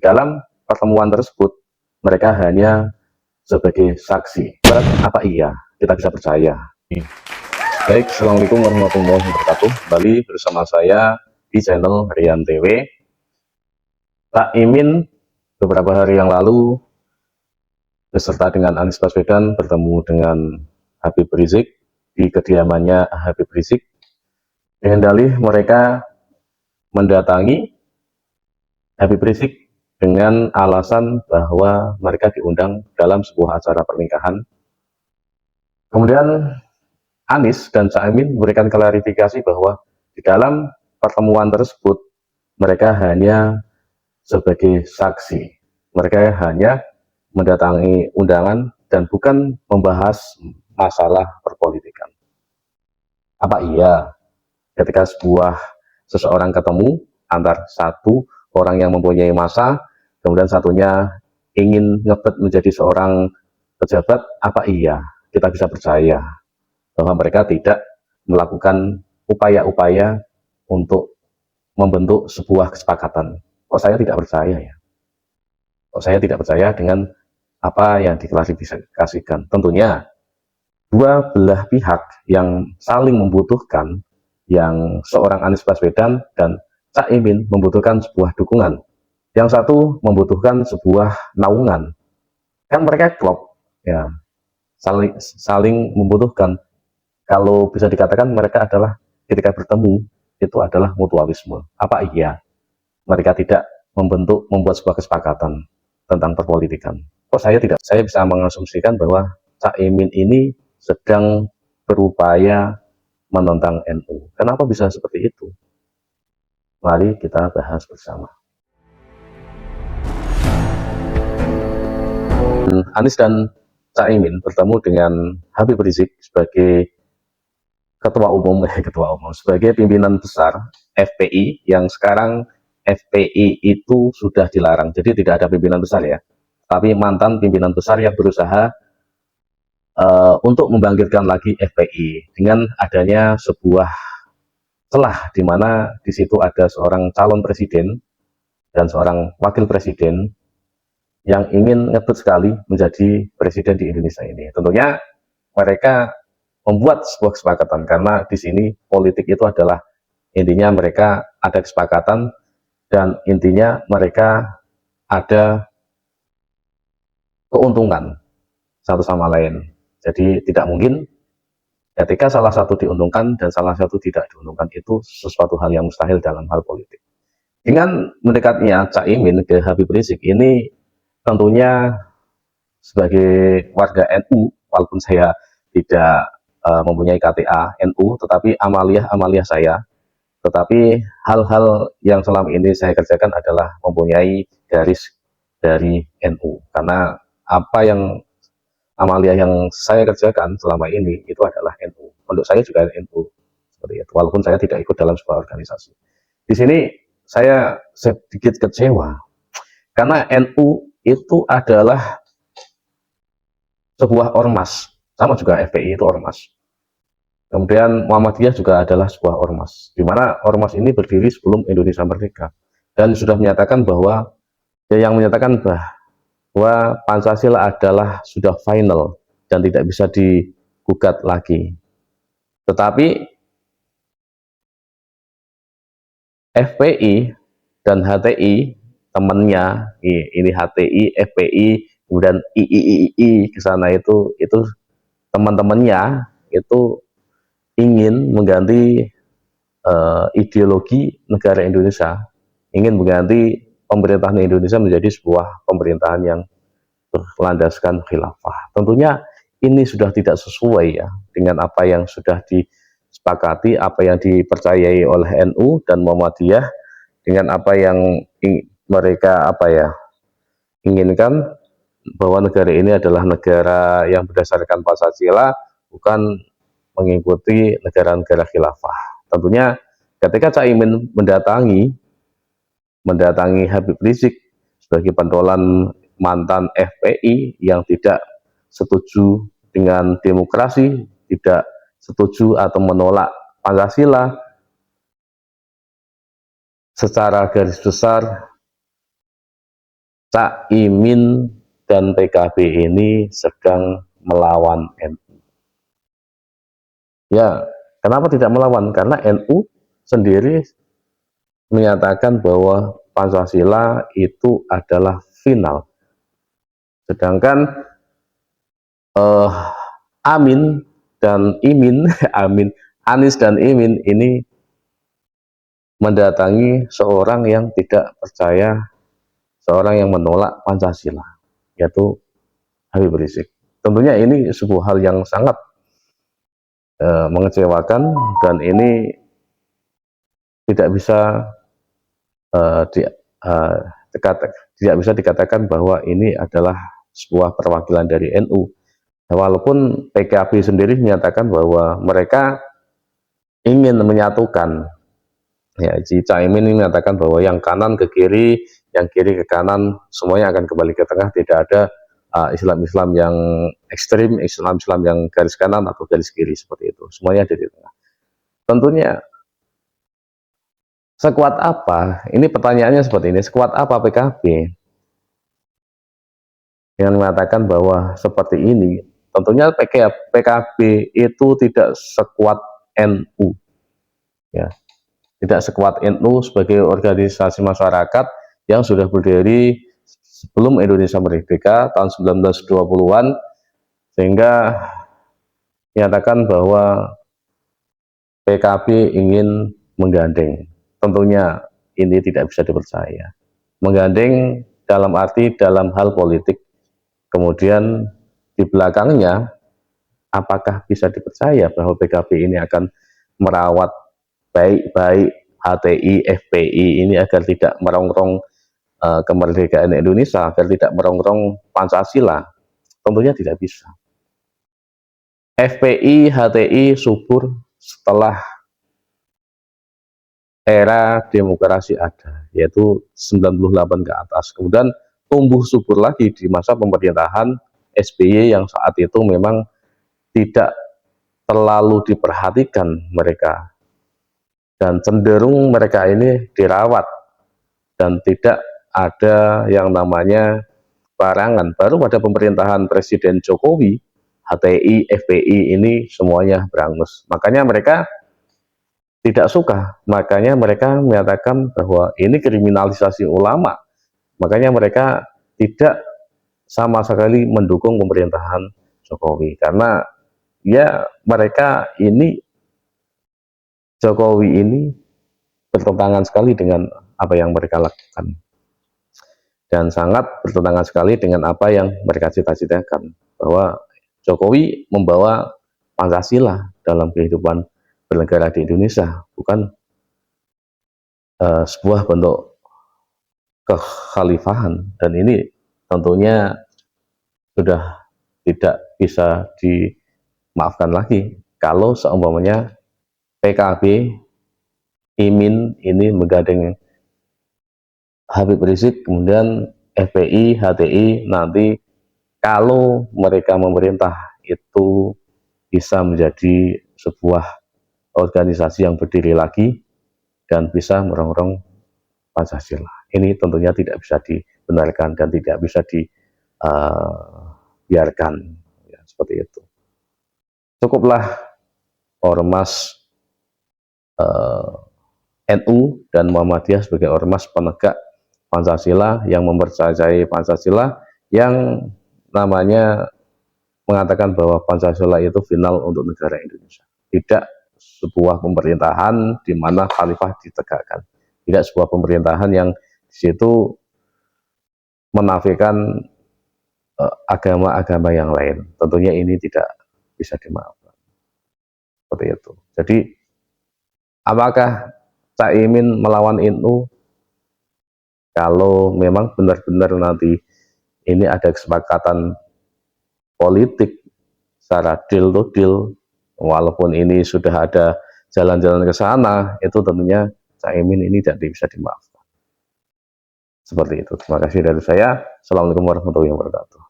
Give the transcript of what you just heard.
dalam pertemuan tersebut mereka hanya sebagai saksi. Apa iya kita bisa percaya? Baik, assalamualaikum warahmatullahi wabarakatuh. Kembali bersama saya di channel Rian TV. Cak Imin beberapa hari yang lalu beserta dengan Anies Baswedan bertemu dengan Habib Rizik di kediamannya Habib Rizik dengan dalih mereka mendatangi Habib Rizik dengan alasan bahwa mereka diundang dalam sebuah acara pernikahan. Kemudian Anies dan Cak Imin memberikan klarifikasi bahwa di dalam pertemuan tersebut mereka hanya sebagai saksi. Mereka hanya mendatangi undangan dan bukan membahas masalah perpolitikan. Apa iya ketika seseorang ketemu antar satu orang yang mempunyai masa, kemudian satunya ingin ngebet menjadi seorang pejabat, apa iya kita bisa percaya bahwa mereka tidak melakukan upaya-upaya untuk membentuk sebuah kesepakatan? Kok saya tidak percaya ya? Kok saya tidak percaya dengan apa yang diklarifikasikan? Tentunya dua belah pihak yang saling membutuhkan, yang seorang Anies Baswedan dan Cak Imin membutuhkan sebuah dukungan, yang satu membutuhkan sebuah naungan. Kan mereka klop, ya, saling membutuhkan. Kalau bisa dikatakan mereka adalah ketika bertemu itu adalah mutualisme. Apa iya mereka tidak membuat sebuah kesepakatan tentang perpolitikan? Kok saya bisa mengasumsikan bahwa Cak Imin ini sedang berupaya menentang NU. Kenapa bisa seperti itu? Mari kita bahas bersama. Anies dan Cak Imin bertemu dengan Habib Rizik sebagai ketua umum sebagai pimpinan besar FPI, yang sekarang FPI itu sudah dilarang, jadi tidak ada pimpinan besar ya, tapi mantan pimpinan besar yang berusaha untuk membangkitkan lagi FPI dengan adanya sebuah celah di mana di situ ada seorang calon presiden dan seorang wakil presiden yang ingin ngebut sekali menjadi presiden di Indonesia ini. Tentunya mereka membuat sebuah kesepakatan karena di sini politik itu adalah intinya mereka ada kesepakatan dan intinya mereka ada keuntungan satu sama lain. Jadi tidak mungkin ketika salah satu diuntungkan dan salah satu tidak diuntungkan, itu sesuatu hal yang mustahil dalam hal politik. Dengan mendekatnya Cak Imin ke Habib Rizik ini tentunya sebagai warga NU, walaupun saya tidak mempunyai KTA NU, tetapi amaliah saya, tetapi hal-hal yang selama ini saya kerjakan adalah mempunyai garis dari NU, karena apa yang amaliah yang saya kerjakan selama ini itu adalah NU. Untuk saya juga NU seperti itu, walaupun saya tidak ikut dalam sebuah organisasi. Di sini saya sedikit kecewa karena NU itu adalah sebuah ormas, sama juga FPI itu ormas. Kemudian Muhammadiyah juga adalah sebuah ormas, di mana ormas ini berdiri sebelum Indonesia merdeka dan sudah menyatakan bahwa yang menyatakan bahwa Pancasila adalah sudah final dan tidak bisa digugat lagi. Tetapi FPI dan HTI temannya, ini HTI, FPI, kemudian III ke sana itu teman-temannya itu ingin mengganti ideologi negara Indonesia, ingin mengganti pemerintahan Indonesia menjadi sebuah pemerintahan yang berlandaskan khilafah. Tentunya ini sudah tidak sesuai ya dengan apa yang sudah disepakati, apa yang dipercayai oleh NU dan Muhammadiyah, dengan apa yang mereka inginkan, bahwa negara ini adalah negara yang berdasarkan Pancasila, bukan mengikuti negara-negara khilafah. Tentunya ketika Cak Imin mendatangi Habib Rizik sebagai pentolan mantan FPI yang tidak setuju dengan demokrasi, tidak setuju atau menolak Pancasila, secara garis besar Cak Imin dan PKB ini sedang melawan NU. Ya, kenapa tidak melawan? Karena NU sendiri menyatakan bahwa Pancasila itu adalah final. Sedangkan Amin dan Imin, Anies dan Imin ini mendatangi seorang yang tidak percaya, seorang yang menolak Pancasila, yaitu Habib Rizik. Tentunya ini sebuah hal yang sangat mengecewakan, dan ini tidak bisa tidak bisa dikatakan bahwa ini adalah sebuah perwakilan dari NU. Walaupun PKB sendiri menyatakan bahwa mereka ingin menyatukan, ya, Cak Imin ini menyatakan bahwa yang kanan ke kiri, yang kiri ke kanan, semuanya akan kembali ke tengah. Tidak ada Islam-Islam yang ekstrim, Islam-Islam yang garis kanan atau garis kiri, seperti itu. Semuanya ada di tengah. Tentunya sekuat apa? Ini pertanyaannya seperti ini. Sekuat apa PKB dengan mengatakan bahwa seperti ini? Tentunya PKB itu tidak sekuat NU, ya, tidak sekuat NU sebagai organisasi masyarakat yang sudah berdiri sebelum Indonesia merdeka tahun 1920-an, sehingga menyatakan bahwa PKB ingin menggandeng. Tentunya ini tidak bisa dipercaya. Menggandeng dalam arti dalam hal politik, kemudian di belakangnya apakah bisa dipercaya bahwa PKB ini akan merawat baik-baik HTI, FPI ini agar tidak merongrong kemerdekaan Indonesia, agar tidak merongrong Pancasila? Tentunya tidak bisa. FPI, HTI subur setelah era demokrasi ada, yaitu 98 ke atas. Kemudian tumbuh subur lagi di masa pemerintahan SBY yang saat itu memang tidak terlalu diperhatikan mereka, dan cenderung mereka ini dirawat dan tidak ada yang namanya barangan. Baru pada pemerintahan Presiden Jokowi, HTI, FPI ini semuanya berangus. Makanya mereka tidak suka, makanya mereka menyatakan bahwa ini kriminalisasi ulama. Makanya mereka tidak sama sekali mendukung pemerintahan Jokowi, karena ya mereka ini, Jokowi ini bertentangan sekali dengan apa yang mereka lakukan, dan sangat bertentangan sekali dengan apa yang mereka cita-citakan, bahwa Jokowi membawa Pancasila dalam kehidupan bernegara di Indonesia, bukan sebuah bentuk kekhalifahan. Dan ini tentunya sudah tidak bisa dimaafkan lagi kalau seumpamanya PKB, Imin ini menggandeng Habib Rizik, kemudian FPI, HTI nanti kalau mereka memerintah itu bisa menjadi sebuah organisasi yang berdiri lagi dan bisa merongrong Pancasila. Ini tentunya tidak bisa dibenarkan dan tidak bisa dibiarkan, ya, seperti itu. Cukuplah ormas NU dan Muhammadiyah sebagai ormas penegak Pancasila yang mempercayai Pancasila, yang namanya mengatakan bahwa Pancasila itu final untuk negara Indonesia. Tidak sebuah pemerintahan di mana khalifah ditegakkan. Tidak sebuah pemerintahan yang di situ menafikan agama-agama yang lain. Tentunya ini tidak bisa dimaafkan. Seperti itu. Jadi apakah Cak Imin melawan NU? Kalau memang benar-benar nanti ini ada kesepakatan politik secara deal to deal, walaupun ini sudah ada jalan-jalan ke sana, itu tentunya Cak Imin ini tidak bisa dimaafkan. Seperti itu. Terima kasih dari saya. Assalamualaikum warahmatullahi wabarakatuh.